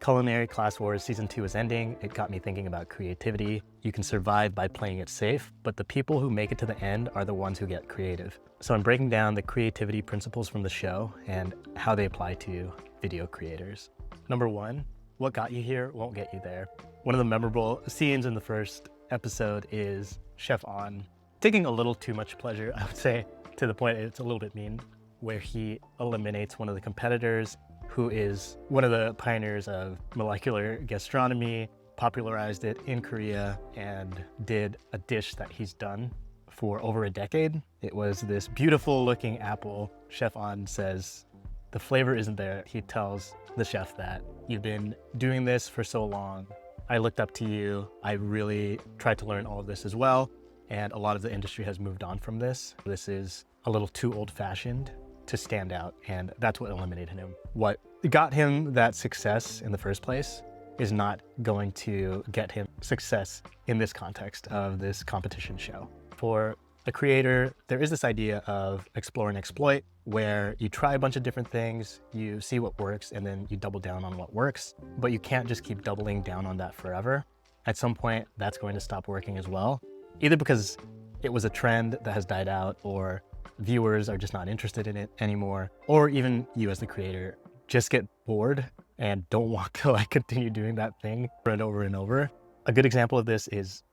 Culinary Class Wars Season 2 is ending. It got me thinking about creativity. You can survive by playing it safe, but the people who make it to the end are the ones who get creative. So I'm breaking down the creativity principles from the show and how they apply to video creators. Number 1, what got you here won't get you there. One of the memorable scenes in the first episode is Chef On taking a little too much pleasure, I would say, to the point it's a little bit mean, where he eliminates one of the competitors who is one of the pioneers of molecular gastronomy, popularized it in Korea, and did a dish that he's done for over a decade. It was this beautiful looking apple. Chef On says, the flavor isn't there. He tells the chef that, you've been doing this for so long. I looked up to you. I really tried to learn all of this as well. And a lot of the industry has moved on from this. This is a little too old-fashioned to stand out, and that's what eliminated him. What got him that success in the first place is not going to get him success in this context of this competition show. For a creator, there is this idea of explore and exploit, where you try a bunch of different things, you see what works, and then you double down on what works, but you can't just keep doubling down on that forever. At some point, that's going to stop working as well, either because it was a trend that has died out, or viewers are just not interested in it anymore, or even you as the creator just get bored and don't want to continue doing that thing over and over. A good example of this is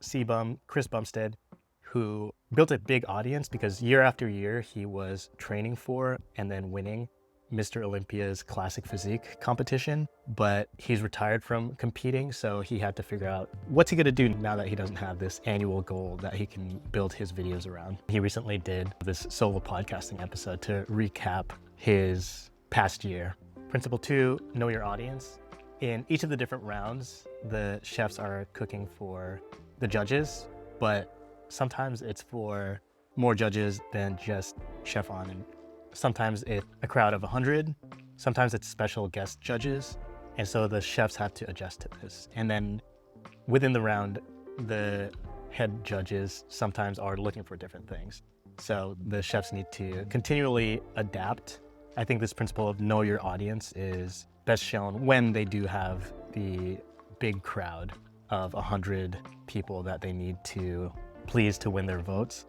Chris Bumstead, who built a big audience because year after year he was training for and then winning Mr. Olympia's classic physique competition, but he's retired from competing, so he had to figure out what's he gonna do now that he doesn't have this annual goal that he can build his videos around. He recently did this solo podcasting episode to recap his past year. Principle 2, know your audience. In each of the different rounds, the chefs are cooking for the judges, but sometimes it's for more judges than just Chef On, and sometimes it's a crowd of 100, sometimes it's special guest judges, and so the chefs have to adjust to this. And then within the round, the head judges sometimes are looking for different things. So the chefs need to continually adapt. I think this principle of know your audience is best shown when they do have the big crowd of 100 people that they need to please to win their votes.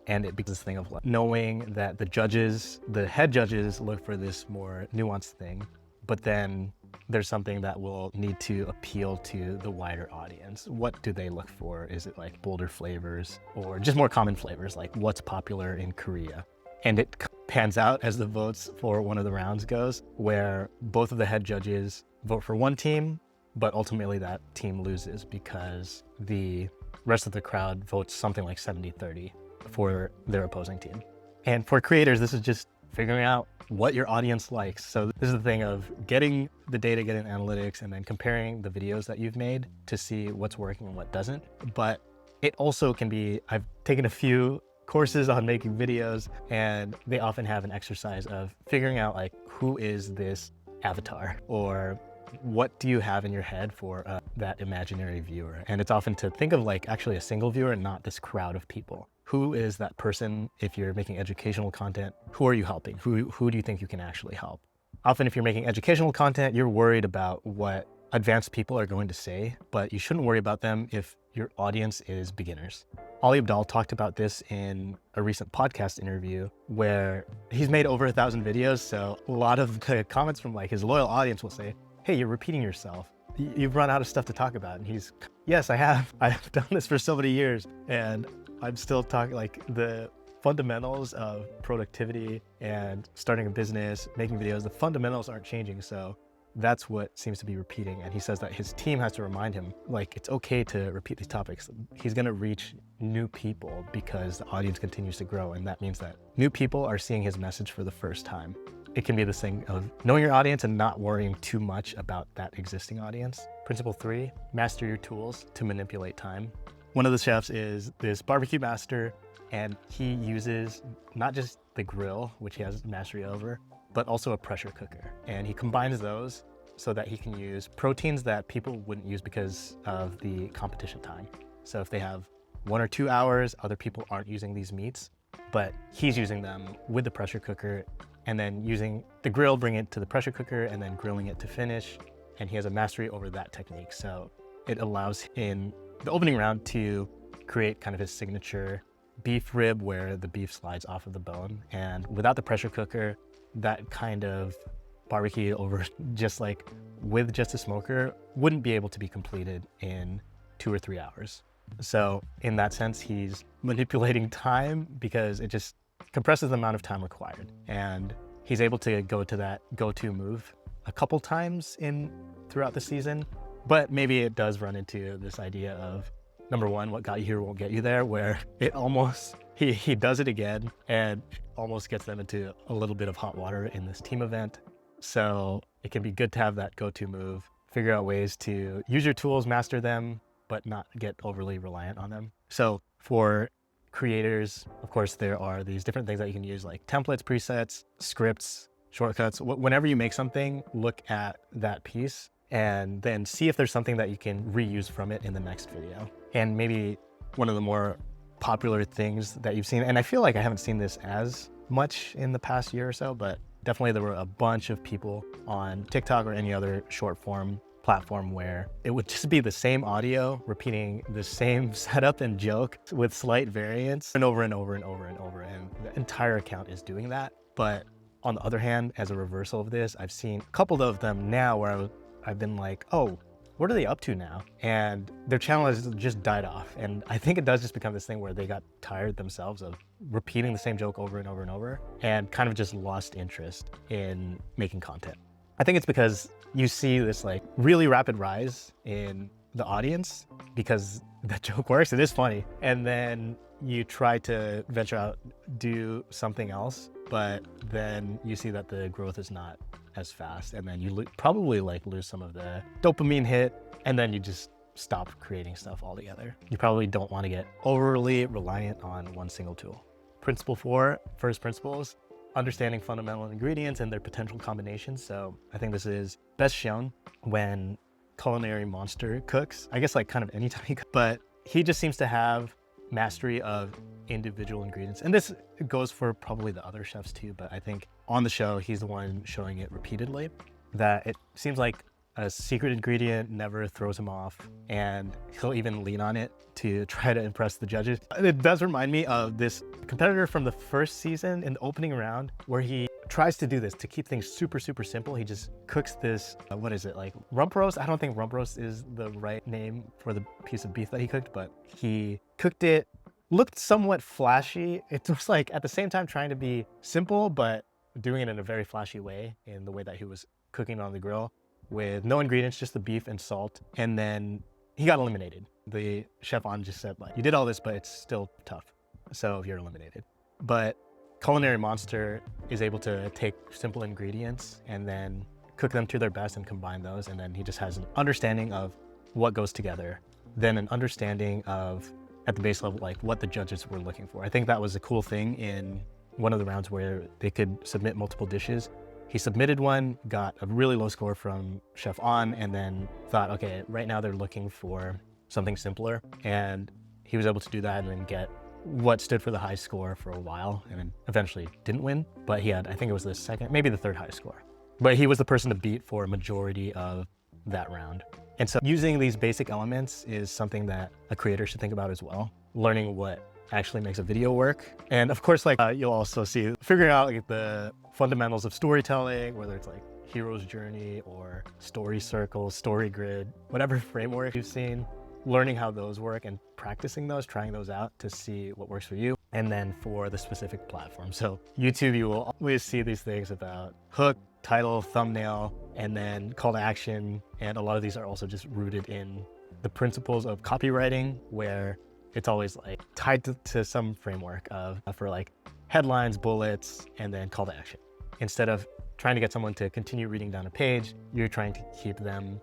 And it becomes this thing of knowing that the head judges look for this more nuanced thing, but then there's something that will need to appeal to the wider audience. What do they look for? Is it like bolder flavors or just more common flavors, like what's popular in Korea? And it pans out as the votes for one of the rounds goes, where both of the head judges vote for one team, but ultimately that team loses because the rest of the crowd votes something like 70-30 for their opposing team. And for creators, this is just figuring out what your audience likes. So this is the thing of getting the data, getting analytics, and then comparing the videos that you've made to see what's working and what doesn't. But it also can be, I've taken a few courses on making videos, and they often have an exercise of figuring out who is this avatar, or what do you have in your head for that imaginary viewer? And it's often to think of actually a single viewer and not this crowd of people. Who is that person? If you're making educational content, who are you helping? Who do you think you can actually help? Often if you're making educational content, you're worried about what advanced people are going to say, but you shouldn't worry about them if your audience is beginners. Ali Abdaal talked about this in a recent podcast interview where he's made over 1,000 videos. So a lot of the comments from his loyal audience will say, hey, you're repeating yourself. You've run out of stuff to talk about. And he's, yes, I have. I've done this for so many years. And I'm still talking the fundamentals of productivity and starting a business, making videos, the fundamentals aren't changing. So that's what seems to be repeating. And he says that his team has to remind him, it's okay to repeat these topics. He's gonna reach new people because the audience continues to grow. And that means that new people are seeing his message for the first time. It can be this thing of knowing your audience and not worrying too much about that existing audience. Principle 3, master your tools to manipulate time. One of the chefs is this barbecue master, and he uses not just the grill, which he has mastery over, but also a pressure cooker. And he combines those so that he can use proteins that people wouldn't use because of the competition time. So if they have 1 or 2 hours, other people aren't using these meats, but he's using them with the pressure cooker and then using the grill, bring it to the pressure cooker and then grilling it to finish. and he has a mastery over that technique. So it allows in the opening round to create kind of his signature beef rib where the beef slides off of the bone. And without the pressure cooker, that kind of barbecue over just like with just a smoker wouldn't be able to be completed in 2 or 3 hours. So in that sense, he's manipulating time because it just compresses the amount of time required. And he's able to go to that go-to move a couple times throughout the season, but maybe it does run into this idea of, number one, what got you here won't get you there, where it almost, he does it again and almost gets them into a little bit of hot water in this team event. So it can be good to have that go-to move, figure out ways to use your tools, master them, but not get overly reliant on them. So for creators, of course, there are these different things that you can use like templates, presets, scripts, shortcuts. Whenever you make something, look at that piece and then see if there's something that you can reuse from it in the next video. And maybe one of the more popular things that you've seen, and I feel like I haven't seen this as much in the past year or so, but definitely there were a bunch of people on TikTok or any other short form platform where it would just be the same audio repeating the same setup and joke with slight variants and over and over and over and over, and the entire account is doing that. But on the other hand, as a reversal of this, I've seen a couple of them now where I've been like, oh, what are they up to now? And their channel has just died off. And I think it does just become this thing where they got tired themselves of repeating the same joke over and over and over and kind of just lost interest in making content. I think it's because you see this like really rapid rise in the audience because that joke works, it is funny. And then you try to venture out, do something else, but then you see that the growth is not as fast. And then you probably like lose some of the dopamine hit, and then you just stop creating stuff altogether. You probably don't want to get overly reliant on one single tool. Principle 4, first principles, understanding fundamental ingredients and their potential combinations. So I think this is best shown when Culinary Monster cooks. I guess like kind of anytime he cooks, but he just seems to have mastery of individual ingredients. And this goes for probably the other chefs too, but I think on the show, he's the one showing it repeatedly, that it seems like a secret ingredient never throws him off, and he'll even lean on it to try to impress the judges. It does remind me of this competitor from the first season in the opening round where he tries to do this to keep things super, super simple. He just cooks this, what is it, like rump roast? I don't think rump roast is the right name for the piece of beef that he cooked, but he cooked it, looked somewhat flashy. It was like at the same time trying to be simple, but doing it in a very flashy way in the way that he was cooking on the grill with no ingredients, just the beef and salt. And then he got eliminated. The chef on just said, like, you did all this, but it's still tough, so you're eliminated. But Culinary Monster is able to take simple ingredients and then cook them to their best and combine those. And then he just has an understanding of what goes together, then an understanding of, at the base level, like what the judges were looking for. I think that was a cool thing in one of the rounds where they could submit multiple dishes. He submitted one, got a really low score from Chef On, and then thought, okay, right now they're looking for something simpler. And he was able to do that and then get what stood for the high score for a while, and then eventually didn't win, but he had, I think it was the second, maybe the third highest score. But he was the person to beat for a majority of that round. And so using these basic elements is something that a creator should think about as well. Learning what actually makes a video work. And of course, like you'll also see figuring out like the fundamentals of storytelling, whether it's like hero's journey or story circles, story grid, whatever framework you've seen, learning how those work and practicing those, trying those out to see what works for you. And then for the specific platform. So YouTube, you will always see these things about hook, title, thumbnail, and then call to action. And a lot of these are also just rooted in the principles of copywriting, where it's always like tied to some framework of for like headlines, bullets, and then call to action. Instead of trying to get someone to continue reading down a page, you're trying to keep them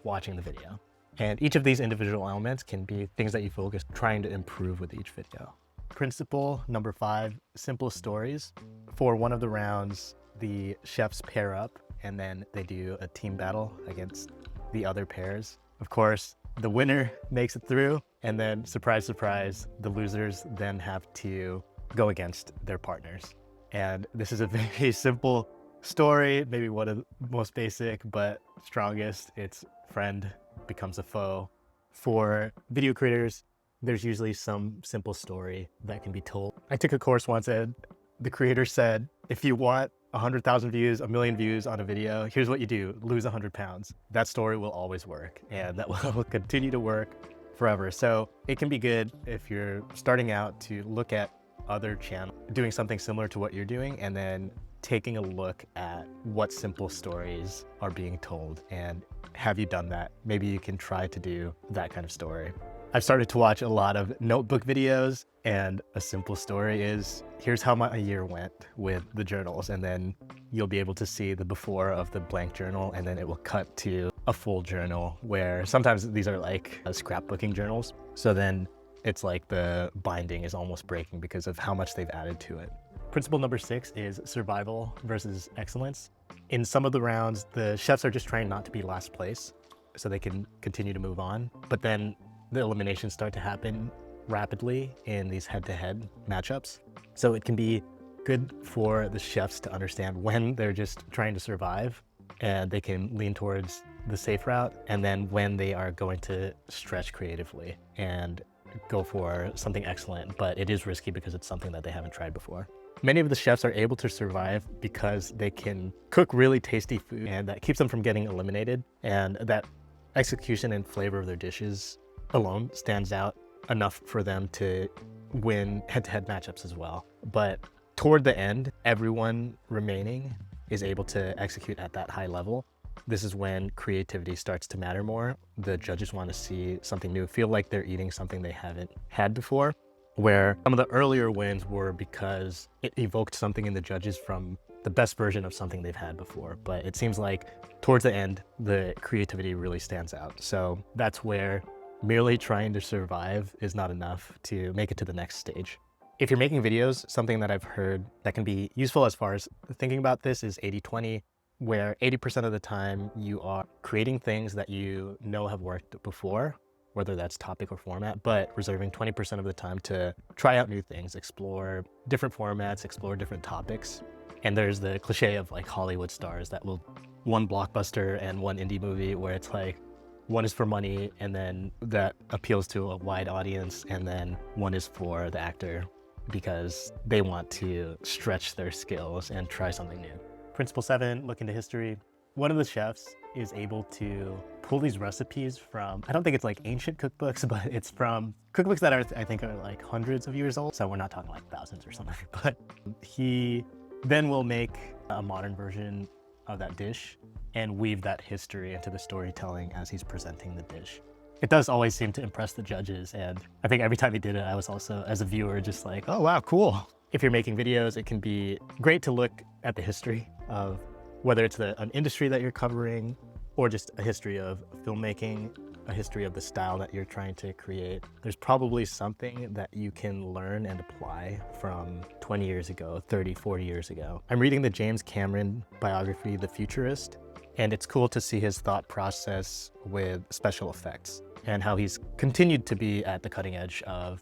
watching the video. And each of these individual elements can be things that you focus trying to improve with each video. Principle number 5, simple stories. For one of the rounds, the chefs pair up and then they do a team battle against the other pairs. Of course, the winner makes it through, and then surprise, surprise, the losers then have to go against their partners. And this is a very simple Story, maybe one of the most basic, but strongest. It's friend becomes a foe. For video creators, there's usually some simple story that can be told. I took a course once and the creator said, if you want 100,000 views, 1,000,000 views on a video, here's what you do: lose 100 pounds. That story will always work, and that will continue to work forever. So it can be good if you're starting out to look at other channels doing something similar to what you're doing, and then taking a look at what simple stories are being told. And have you done that? Maybe you can try to do that kind of story. I've started to watch a lot of notebook videos, and a simple story is, here's how my year went with the journals, and then you'll be able to see the before of the blank journal, and then it will cut to a full journal, where sometimes these are like scrapbooking journals. So then it's like the binding is almost breaking because of how much they've added to it. Principle number 6 is survival versus excellence. In some of the rounds, the chefs are just trying not to be last place so they can continue to move on. But then the eliminations start to happen rapidly in these head-to-head matchups. So it can be good for the chefs to understand when they're just trying to survive and they can lean towards the safe route, and then when they are going to stretch creatively and go for something excellent, but it is risky because it's something that they haven't tried before. Many of the chefs are able to survive because they can cook really tasty food, and that keeps them from getting eliminated, and that execution and flavor of their dishes alone stands out enough for them to win head-to-head matchups as well. But toward the end, everyone remaining is able to execute at that high level. This is when creativity starts to matter more. The judges want to see something new, feel like they're eating something they haven't had before, where some of the earlier wins were because it evoked something in the judges from the best version of something they've had before. But it seems like towards the end, the creativity really stands out. So that's where merely trying to survive is not enough to make it to the next stage. If you're making videos, something that I've heard that can be useful as far as thinking about this is 80-20, where 80% of the time you are creating things that you know have worked before, whether that's topic or format, but reserving 20% of the time to try out new things, explore different formats, explore different topics. And there's the cliche of like Hollywood stars that will one blockbuster and one indie movie where it's like, one is for money, and then that appeals to a wide audience, and then one is for the actor because they want to stretch their skills and try something new. Principle 7, look into history. One of the chefs is able to pull these recipes from, I don't think it's like ancient cookbooks, but it's from cookbooks that I think are like hundreds of years old. So we're not talking like thousands or something, but he then will make a modern version of that dish and weave that history into the storytelling as he's presenting the dish. It does always seem to impress the judges, and I think every time he did it, I was also, as a viewer, just like, oh wow, cool. If you're making videos, it can be great to look at the history of whether it's an industry that you're covering or just a history of filmmaking, a history of the style that you're trying to create. There's probably something that you can learn and apply from 20 years ago, 30, 40 years ago. I'm reading the James Cameron biography, The Futurist, and it's cool to see his thought process with special effects and how he's continued to be at the cutting edge of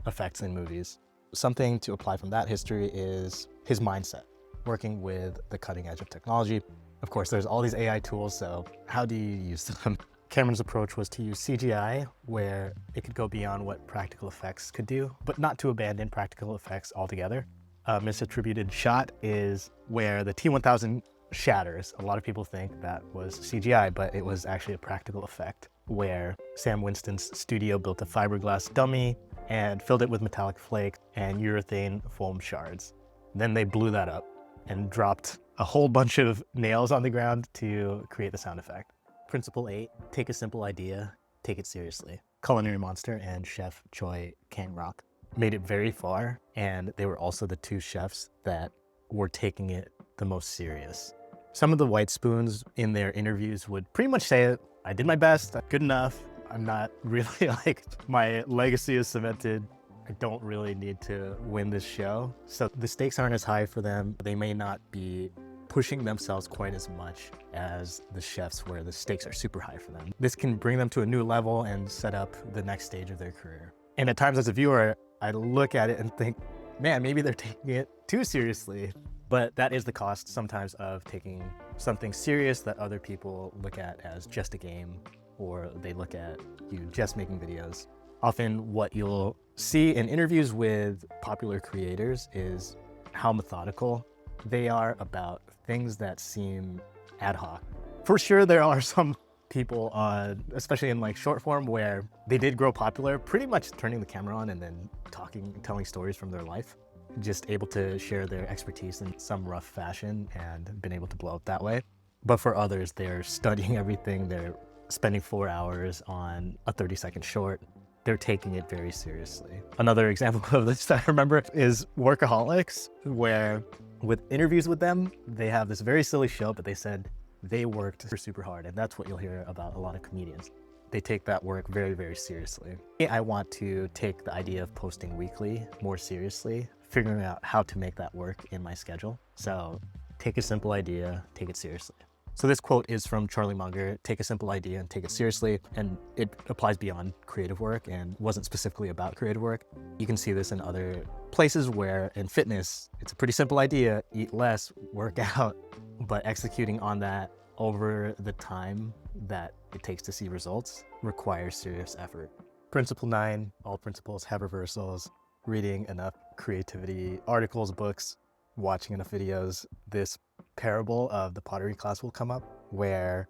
effects in movies. Something to apply from that history is his mindset, working with the cutting edge of technology. Of course, there's all these AI tools, so how do you use them? Cameron's approach was to use CGI, where it could go beyond what practical effects could do, but not to abandon practical effects altogether. A misattributed shot is where the T-1000 shatters. A lot of people think that was CGI, but it was actually a practical effect, where Sam Winston's studio built a fiberglass dummy and filled it with metallic flakes and urethane foam shards. Then they blew that up and dropped a whole bunch of nails on the ground to create the sound effect. Principle 8, take a simple idea, take it seriously. Culinary Monster and chef Choi Kang-rok made it very far, and they were also the two chefs that were taking it the most serious. Some of the white spoons in their interviews would pretty much say, I did my best, good enough. I'm not really like, my legacy is cemented. I don't really need to win this show. So the stakes aren't as high for them. They may not be pushing themselves quite as much as the chefs where the stakes are super high for them. This can bring them to a new level and set up the next stage of their career. And at times as a viewer, I look at it and think, man, maybe they're taking it too seriously. But that is the cost sometimes of taking something serious that other people look at as just a game, or they look at you just making videos. Often what you'll see in interviews with popular creators is how methodical they are about things that seem ad hoc. For sure, there are some people, especially in like short form, where they did grow popular, pretty much turning the camera on and then telling stories from their life, just able to share their expertise in some rough fashion and been able to blow up that way. But for others, they're studying everything. They're spending 4 hours on a 30-second short. They're taking it very seriously. Another example of this that I remember is Workaholics, where with interviews with them, they have this very silly show, but they said they worked super hard. And that's what you'll hear about a lot of comedians. They take that work very, very seriously. I want to take the idea of posting weekly more seriously, figuring out how to make that work in my schedule. So take a simple idea, take it seriously. So this quote is from Charlie Munger: take a simple idea and take it seriously. And it applies beyond creative work and wasn't specifically about creative work. You can see this in other places where in fitness, it's a pretty simple idea: eat less, work out, but executing on that over the time that it takes to see results requires serious effort. Principle 9, all principles have reversals. Reading enough creativity articles, books, watching enough videos. This parable of the pottery class will come up, where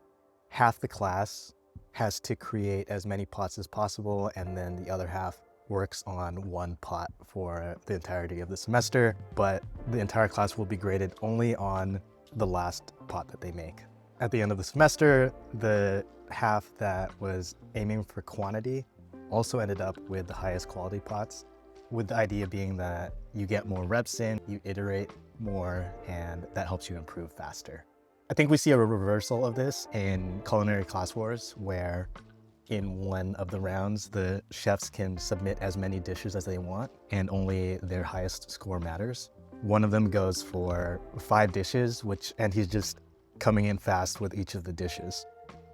half the class has to create as many pots as possible, and then the other half works on one pot for the entirety of the semester, but the entire class will be graded only on the last pot that they make. At the end of the semester, the half that was aiming for quantity also ended up with the highest quality pots, with the idea being that you get more reps in, you iterate more, and that helps you improve faster. I think we see a reversal of this in Culinary Class Wars, where in one of the rounds, the chefs can submit as many dishes as they want, and only their highest score matters. One of them goes for 5 dishes, and he's just coming in fast with each of the dishes.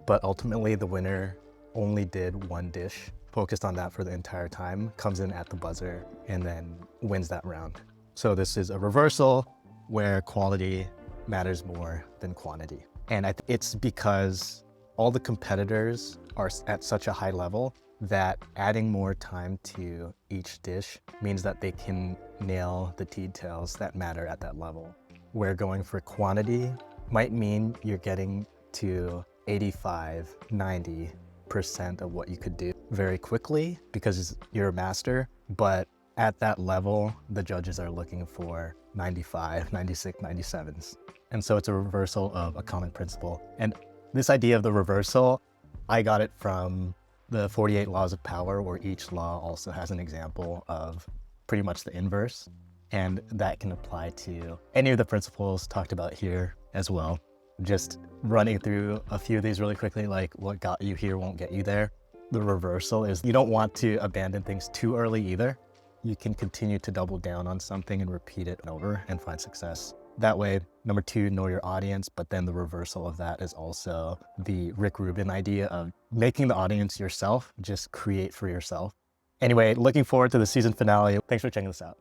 But ultimately, the winner only did 1 dish, focused on that for the entire time, comes in at the buzzer, and then wins that round. So this is a reversal where quality matters more than quantity. And it's because all the competitors are at such a high level that adding more time to each dish means that they can nail the details that matter at that level. Where going for quantity might mean you're getting to 85, 90% of what you could do very quickly because you're a master, but at that level, the judges are looking for 95, 96, 97s. And so it's a reversal of a common principle. And this idea of the reversal, I got it from the 48 Laws of Power, where each law also has an example of pretty much the inverse. And that can apply to any of the principles talked about here as well. Just running through a few of these really quickly, like what got you here won't get you there. The reversal is you don't want to abandon things too early either. You can continue to double down on something and repeat it over and find success. That way, number 2, know your audience, but then the reversal of that is also the Rick Rubin idea of making the audience yourself, just create for yourself. Anyway, looking forward to the season finale. Thanks for checking this out.